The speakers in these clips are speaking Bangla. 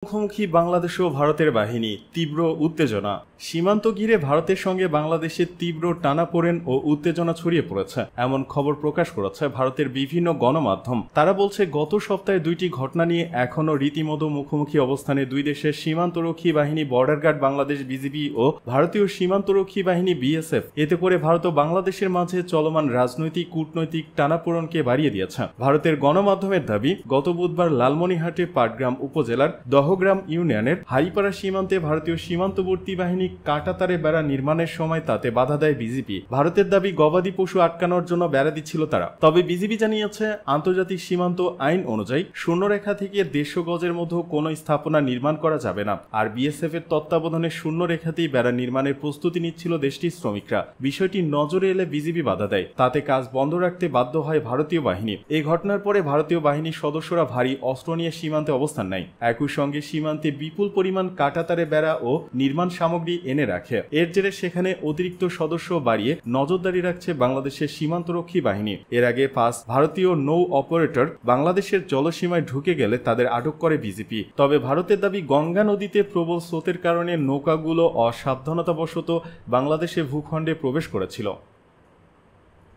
মুখোমুখি বাংলাদেশ ও ভারতের বাহিনী তীব্র উত্তেজনা। সীমান্ত ঘিরে ভারতের সঙ্গে বাংলাদেশের তীব্র টানাপোড়েন ও উত্তেজনা ছড়িয়ে পড়েছে এমন খবর প্রকাশ করেছে ভারতের বিভিন্ন গণমাধ্যম। তারা বলছে, গত সপ্তাহে দুইটি ঘটনা নিয়ে এখনও রীতিমতো মুখোমুখি অবস্থানে দুই দেশের সীমান্তরক্ষী বাহিনী বর্ডার গার্ড বাংলাদেশ বিজিবি ও ভারতীয় সীমান্তরক্ষী বাহিনী বিএসএফ। এতে করে ভারত ও বাংলাদেশের মাঝে চলমান রাজনৈতিক কূটনৈতিক টানাপোড়েনকে বাড়িয়ে দিয়েছে। ভারতের গণমাধ্যমের দাবি, গত বুধবার লালমনিরহাটে পাটগ্রাম উপজেলার দহগ্রাম ইউনিয়নের হারিপাড়া সীমান্তে ভারতীয় সীমান্তবর্তী বাহিনী কাঁটাতারে বেড়া নির্মাণের সময় তাতে বাধা দেয় বিজিবি। ভারতের দাবি, গবাদি পশু আটকানোর জন্য বেড়া দিচ্ছিল তারা। তবে বিজিবি জানিয়েছে, আন্তর্জাতিক সীমান্ত আইন অনুযায়ী শূন্যরেখা থেকে 150 গজের মধ্যে কোনো স্থাপনা নির্মাণ করা যাবে না। আর বিএসএফ এর তত্ত্বাবধানে শূন্যরেখাতেই বেড়া নির্মাণের প্রস্তুতি নিচ্ছিল দেশটির শ্রমিকরা। বিষয়টি নজরে এলে বিজিবি বাধা দেয়। তাতে কাজ বন্ধ রাখতে বাধ্য হয় ভারতীয় বাহিনী। এই ঘটনার পরে ভারতীয় বাহিনীর সদস্যরা ভারী অস্ত্র নিয়ে সীমান্তে অবস্থান নেয়। একই সঙ্গে সীমান্তে বিপুল পরিমাণ কাঁটাতারে বেড়া ও নির্মাণ সামগ্রী এনে রাখে। এর জেরে সেখানে অতিরিক্ত সদস্য বাড়িয়ে নজরদারি রাখছে বাংলাদেশের সীমান্তরক্ষী বাহিনী। এর আগে 5 ভারতীয় নৌ অপারেটর বাংলাদেশের জলসীমায় ঢুকে গেলে তাদের আটক করে বিজিপি। তবে ভারতের দাবি, গঙ্গা নদীতে প্রবল স্রোতের কারণে নৌকাগুলো অসাবধানতাবশত বাংলাদেশের ভূখণ্ডে প্রবেশ করেছিল।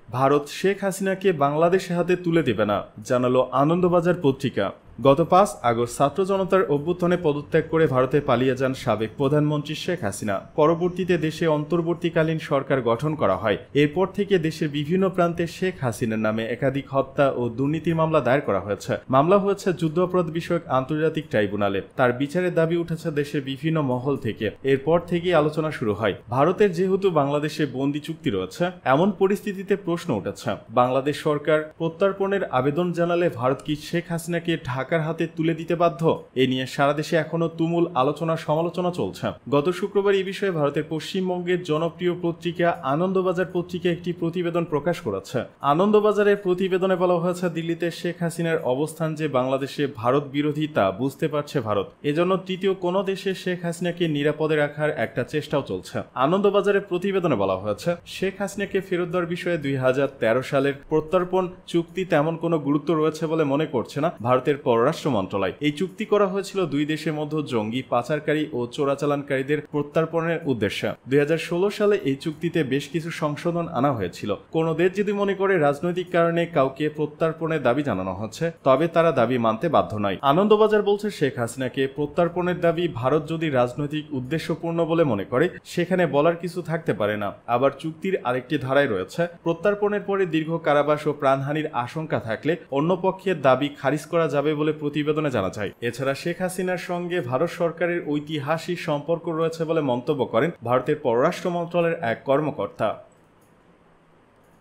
ভারত শেখ হাসিনাকে বাংলাদেশের হাতে তুলে দেবে না, জানালো আনন্দবাজার পত্রিকা। গত 5 আগস্ট ছাত্র জনতার অভ্যুত্থানে পদত্যাগ করে ভারতে পালিয়ে যান সাবেক প্রধানমন্ত্রী শেখ হাসিনা। পরবর্তীতে দেশে অন্তর্বর্তীকালীন সরকার গঠন করা হয়। এরপর থেকে দেশের বিভিন্ন প্রান্তে শেখ হাসিনার নামে একাধিক হত্যা ও দুর্নীতির মামলা দায়ের করা হয়েছে। মামলা হয়েছে যুদ্ধাপরাধ বিষয়ক আন্তর্জাতিক ট্রাইব্যুনালে। তার বিচারের দাবি উঠেছে দেশের বিভিন্ন মহল থেকে। এরপর থেকেই আলোচনা শুরু হয়। ভারতের যেহেতু বাংলাদেশে বন্দি চুক্তি রয়েছে, এমন পরিস্থিতিতে প্রশ্ন উঠেছে, বাংলাদেশ সরকার প্রত্যর্পণের আবেদন জানালে ভারত কি শেখ হাসিনাকে ঢাকার হাতে তুলে দিতে বাধ্য? এ নিয়ে সারা দেশে এখনো তুমুল আলোচনা সমালোচনা চলছে। গত শুক্রবার এই বিষয়ে ভারতের পশ্চিমবঙ্গের জনপ্রিয় পত্রিকা আনন্দবাজার পত্রিকা একটি প্রতিবেদন প্রকাশ করেছে। আনন্দবাজারের প্রতিবেদনে বলা হয়েছে, দিল্লিতে শেখ হাসিনার অবস্থান যে বাংলাদেশে ভারত বিরোধী তা বুঝতে পারছে ভারত। এজন্য তৃতীয় কোনো দেশে শেখ হাসিনাকে নিরাপদে রাখার একটা চেষ্টাও চলছে। আনন্দবাজারের প্রতিবেদনে বলা হয়েছে, শেখ হাসিনাকে ফেরত দেওয়ার বিষয়ে 2013 সালের প্রত্যর্পণ চুক্তি তেমন কোনো গুরুত্ব রয়েছে বলে মনে করছে না ভারতের পররাষ্ট্র মন্ত্রণালয়। এই চুক্তি করা হয়েছিল দুই দেশের মধ্যে জঙ্গি পাচারকারী ও চোরাচালানকারীদের প্রত্যর্পণের উদ্দেশ্যে। 2016 সালে এই চুক্তিতে বেশ কিছু সংশোধন আনা হয়েছিল। কোন দেশ যদি মনে করে রাজনৈতিক কারণে কাউকে প্রত্যর্পণের দাবি জানানো হচ্ছে, তবে তারা দাবি মানতে বাধ্য নয়। আনন্দবাজার বলছে, শেখ হাসিনাকে প্রত্যর্পণের দাবি ভারত যদি রাজনৈতিক উদ্দেশ্যপূর্ণ বলে মনে করে, সেখানে বলার কিছু থাকতে পারে না। আবার চুক্তির আরেকটি ধারায় রয়েছে, প্রত্যর্পণের পরে দীর্ঘ কারাবাস ও প্রাণহানির আশঙ্কা থাকলে অন্য পক্ষের দাবি খারিজ করা যাবে বলে প্রতিবেদনে জানা যায়। এছাড়া শেখ হাসিনার সঙ্গে ভারত সরকারের ঐতিহাসিক সম্পর্ক রয়েছে বলে মন্তব্য করেন ভারতের পররাষ্ট্র মন্ত্রণালয়ের এক কর্মকর্তা।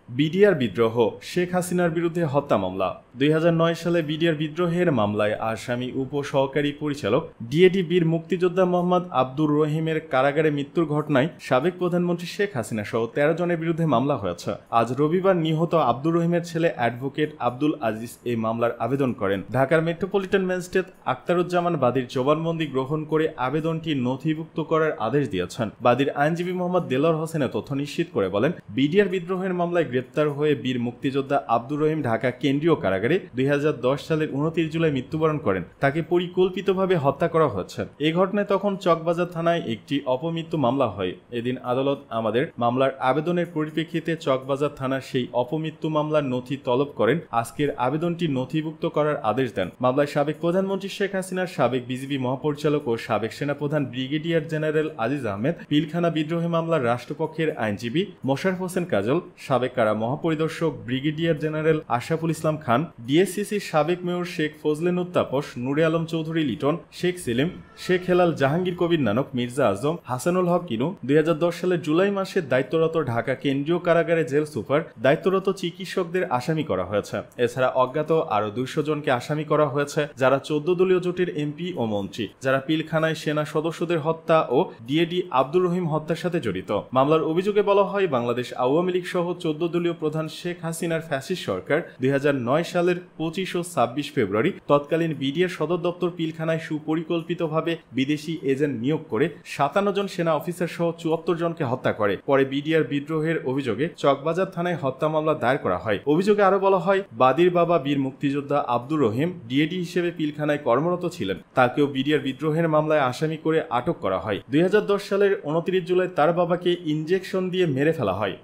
বিডিআর বিদ্রোহ, শেখ হাসিনার বিরুদ্ধে হত্যা মামলা। 2009 সালে বিডিআর বিদ্রোহের মামলায় আসামি উপসহকারী পরিচালক ডিএডি বীর মুক্তিযোদ্ধা মোহাম্মদ আব্দুর রহিমের কারাগারে মৃত্যুর ঘটনায় সাবেক প্রধানমন্ত্রী শেখ হাসিনা সহ 13 জনের বিরুদ্ধে মামলা হয়েছে। আজ রবিবার নিহত আব্দুর রহিমের ছেলে অ্যাডভোকেট আব্দুল আজিজ এই মামলার আবেদন করেন। ঢাকার মেট্রোপলিটন ম্যাজিস্ট্রেট আখতারুজ্জামান বাদীর জবানবন্দি গ্রহণ করে আবেদনটি নথিভুক্ত করার আদেশ দিয়েছেন। বাদীর আইনজীবী মোহাম্মদ দেলোয়ার হোসেনের তথ্য নিশ্চিত করে বলেন, বিডিআর বিদ্রোহের মামলায় গ্রেপ্তার হয়ে বীর মুক্তিযোদ্ধা আব্দুর রহিম ঢাকা কেন্দ্রীয় কারাগারে 2010 সালের 29 জুলাই মৃত্যুবরণ করেন। তাকে পরিকল্পিতভাবে হত্যা করা হচ্ছে। এই ঘটনায় তখন চকবাজার থানায় একটি অপমৃত্যু মামলা হয়। এদিন আদালত আমাদের মামলার আবেদনের পরিপ্রেক্ষিতে চকবাজার থানার সেই অপমৃত্যু মামলার নথি তলব করেন। আজকের আবেদনটি নথিভুক্ত করার আদেশ দেন। মামলায় সাবেক প্রধানমন্ত্রী শেখ হাসিনার সাবেক বিজিবি মহাপরিচালক ও সাবেক সেনাপ্রধান ব্রিগেডিয়ার জেনারেল আজিজ আহমেদ, পিলখানা বিদ্রোহী মামলার রাষ্ট্রপক্ষের আইনজীবী মোশাররফ হোসেন কাজল, সাবেক কারা মহাপরিদর্শক ব্রিগেডিয়ার জেনারেল আশরাফুল ইসলাম খান, ডিএসসিসির সাবেক মেয়র শেখ ফজলেনুর তাপস, নূরে আলম চৌধুরী লিটন, শেখ সেলিম, শেখ হেলাল, জাহাঙ্গীর কবির নানক, মির্জা আজম, হাসানুল হক কিনু, 2010 সালের জুলাই মাসে দায়িত্বরত ঢাকা কেন্দ্রীয় কারাগারে জেল সুপার, দায়িত্বরত চিকিৎসকদের আসামি করা হয়েছে। এছাড়া অজ্ঞাত আরো 200 জনকে আসামি করা হয়েছে, যারা 14 দলীয় জোটের এমপি ও মন্ত্রী, যারা পিলখানায় সেনা সদস্যদের হত্যা ও ডিএডি আব্দুর রহিম হত্যার সাথে জড়িত। মামলার অভিযোগে বলা হয়, বাংলাদেশ আওয়ামী লীগ সহ 14 সর্বদলীয় প্রধান শেখ হাসিনার ফ্যাসিস্ট সরকার ২০০৯ সালের ২৫ ও ২৬ ফেব্রুয়ারি তৎকালীন বিডিআর সদর দপ্তর পিলখানায় সুপরিকল্পিতভাবে বিদেশি এজেন্ট নিয়োগ করে ৫৭ জন সেনা অফিসার সহ ৭৪ জনকে হত্যা করে। পরে বিডিআর বিদ্রোহের অভিযোগে চকবাজার থানায় হত্যা মামলা দায়ের করা হয়। অভিযোগে আরো বলা হয়, বাদীর বাবা বীর মুক্তিযোদ্ধা আব্দুর রহিম ডিএডি হিসেবে পিলখানায় কর্মরত ছিলেন। তাকেও বিডিআর বিদ্রোহের মামলায় আসামি করে আটক করা হয়। ২০১০ সালের ২৯ জুলাই তার বাবাকে ইনজেকশন দিয়ে মেরে ফেলা হয়।